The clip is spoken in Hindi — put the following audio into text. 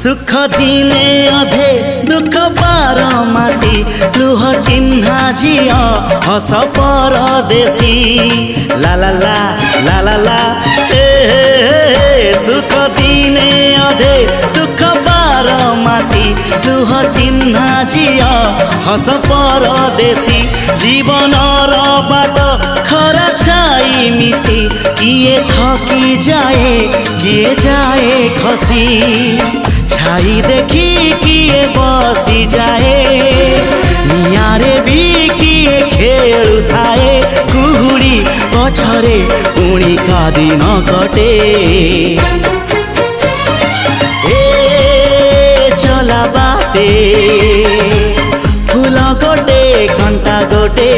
सुख दिने अधे दुख बारमासी लुह चिन्हा झिया हस परदेशी ला ला ला ला ला ला सुख दिने अधे दुख बारमासी लुह चिन्हा झिया हस परदेशी जीवन बाट खरा छाई मिसी किए थकी जाए किए जाए खसी छाई देखी किए बसी जाए नियारे भी किए खेलु थाए कुहुड़ी पछरे पुणी का दिन कटे ए चला बाटे फूल गोटे घंटा गोटे